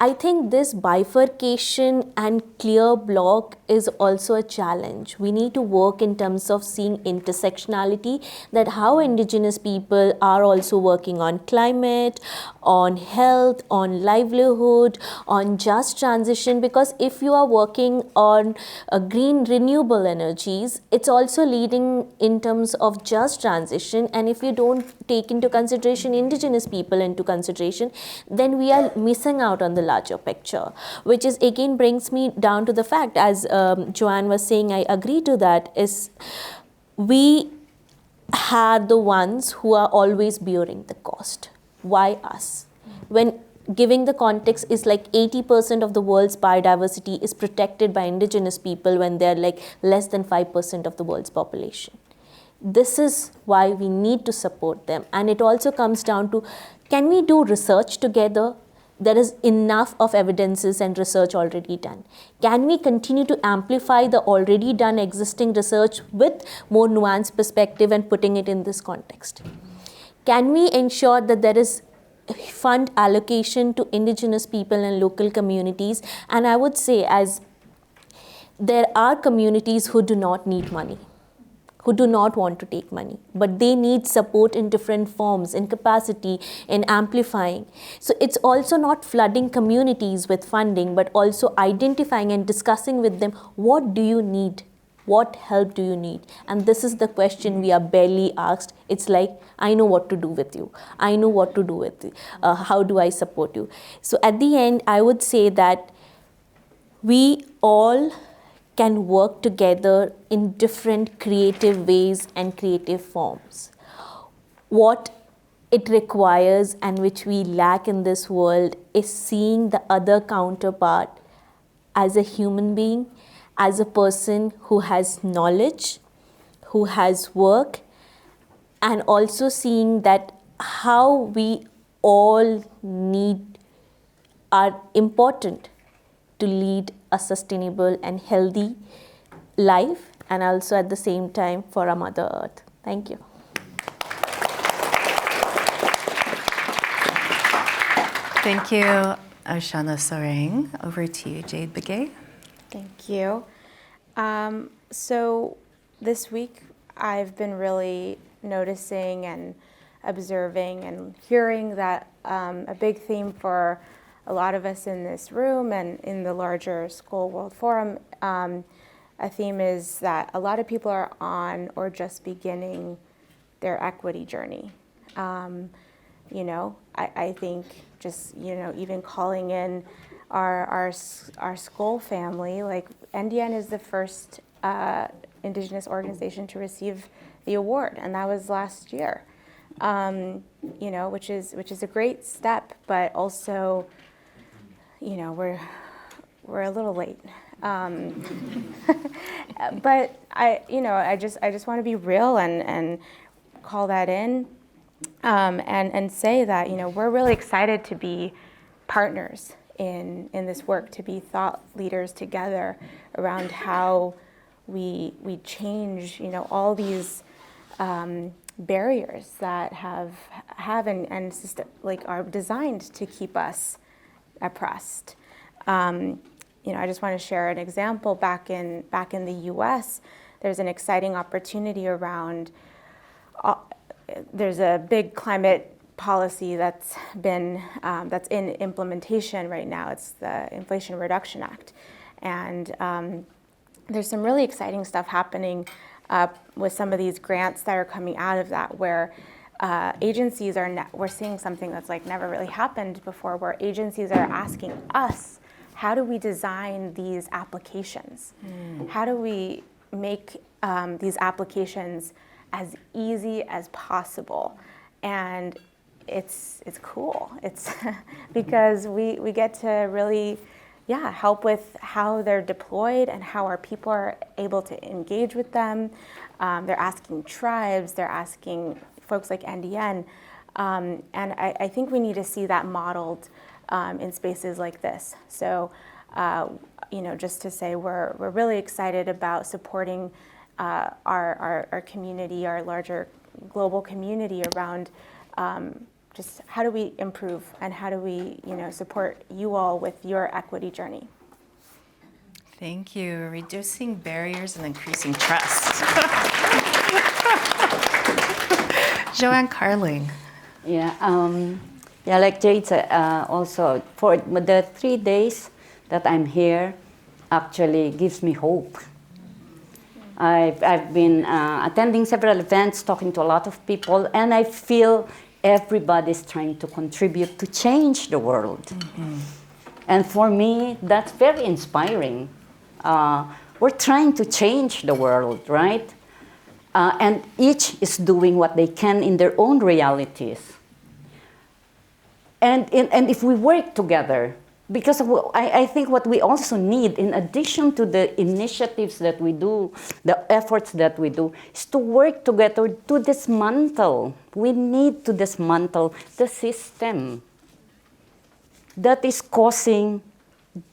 I think this bifurcation and clear block is also a challenge. We need to work in terms of seeing intersectionality, that how Indigenous people are also working on climate, on health, on livelihood, on just transition. Because if you are working on green renewable energies, it's also leading in terms of just transition. And if you don't take into consideration Indigenous people into consideration, then we are missing out on the larger picture, which is again brings me down to the fact, as Joan was saying, I agree to that, is we are the ones who are always bearing the cost. Why us? When giving the context is like 80% of the world's biodiversity is protected by Indigenous people when they're like less than 5% of the world's population. This is why we need to support them. And it also comes down to, can we do research together? There is enough of evidences and research already done. Can we continue to amplify the already done existing research with more nuanced perspective and putting it in this context? Can we ensure that there is fund allocation to Indigenous people and local communities? And I would say, as there are communities who do not need money, who do not want to take money, but they need support in different forms, in capacity, in amplifying. So it's also not flooding communities with funding, but also identifying and discussing with them, what do you need? What help do you need? And this is the question we are barely asked. It's like, I know what to do with you. I know what to do with you. How do I support you? So at the end, I would say that we all can work together in different creative ways and creative forms. What it requires, and which we lack in this world, is seeing the other counterpart as a human being, as a person who has knowledge, who has work, and also seeing that how we all are important to lead a sustainable and healthy life, and also at the same time for our Mother Earth. Thank you. Thank you, Archana Soreng. Over to you, Jade Begay. Thank you. So this week I've been really noticing and observing and hearing that a big theme for a lot of us in this room and in the larger Skoll World Forum, a theme is that a lot of people are on or just beginning their equity journey. I think just, even calling in our Skoll family, like NDN is the first Indigenous organization to receive the award, and that was last year. which is a great step, but also, we're a little late. But I just want to be real and call that in, and say that we're really excited to be partners in this work, to be thought leaders together around how we change all these barriers that have and are designed to keep us oppressed. I just want to share an example. Back in the U.S., there's an exciting opportunity around. There's a big climate policy that's in implementation right now. It's the Inflation Reduction Act, and there's some really exciting stuff happening with some of these grants that are coming out of that, where agencies we're seeing something that's never really happened before, where agencies are asking us, how do we design these applications? How do we make these applications as easy as possible? And it's cool. It's because we get to really help with how they're deployed and how our people are able to engage with them. They're asking tribes, they're asking folks like NDN, and I think we need to see that modeled in spaces like this. So, just to say we're really excited about supporting our community, our larger global community around just how do we improve and how do we support you all with your equity journey. Thank you. Reducing barriers and increasing trust. Joan Carling. Like Jade said, also for the 3 days that I'm here, actually gives me hope. I've been attending several events, talking to a lot of people, and I feel everybody's trying to contribute to change the world. Mm-hmm. And for me, that's very inspiring. We're trying to change the world, right? And each is doing what they can in their own realities. And if we work together, because I think what we also need, in addition to the initiatives that we do, the efforts that we do, is to work together to dismantle. We need to dismantle the system that is causing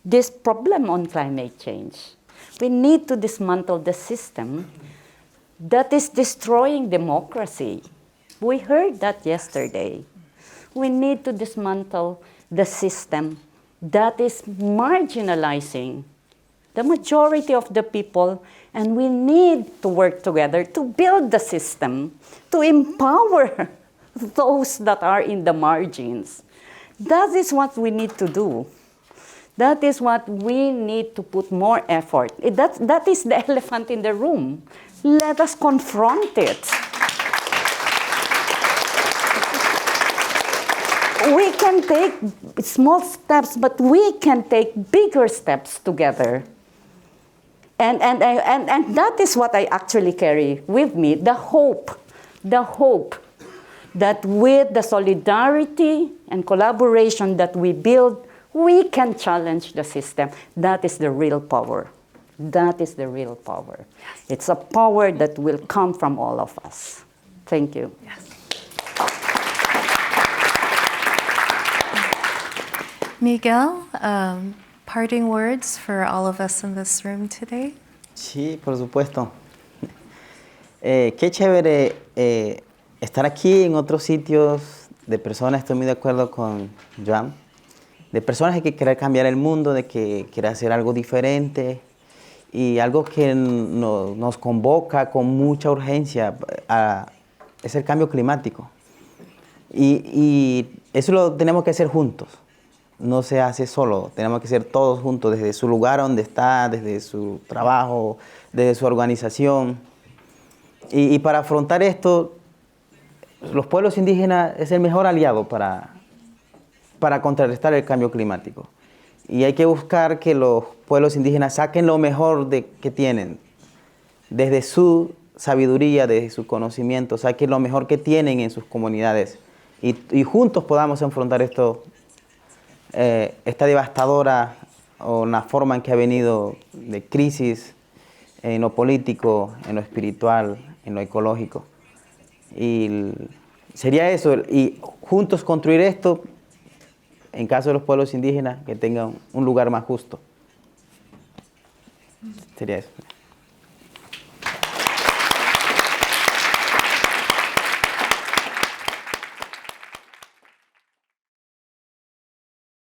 this problem on climate change. We need to dismantle the system that is destroying democracy. We heard that yesterday. We need to dismantle the system that is marginalizing the majority of the people, and we need to work together to build the system, to empower those that are in the margins. That is what we need to do. That is what we need to put more effort. That is the elephant in the room. Let us confront it. We can take small steps, but we can take bigger steps together. And that is what I actually carry with me, the hope that with the solidarity and collaboration that we build, we can challenge the system. That is the real power. That is the real power. Yes. It's a power that will come from all of us. Thank you. Yes. Miguel, parting words for all of us in this room today? Sí, por supuesto. Qué chévere estar aquí en otros sitios de personas, estoy muy de acuerdo con Joan, de personas que quieren cambiar el mundo, de que quieren hacer algo diferente y algo que nos convoca con mucha urgencia es el cambio climático. Y eso lo tenemos que hacer juntos. No se hace solo, tenemos que ser todos juntos, desde su lugar donde está, desde su trabajo, desde su organización. Y para afrontar esto, los pueblos indígenas es el mejor aliado para contrarrestar el cambio climático. Y hay que buscar que los pueblos indígenas saquen lo mejor que tienen, desde su sabiduría, desde su conocimiento, saquen lo mejor que tienen en sus comunidades y juntos podamos enfrentar esta devastadora o la forma en que ha venido de crisis en lo político, en lo espiritual, en lo ecológico. Y sería eso, y juntos construir esto, en caso de los pueblos indígenas, que tengan un lugar más justo. Sería eso.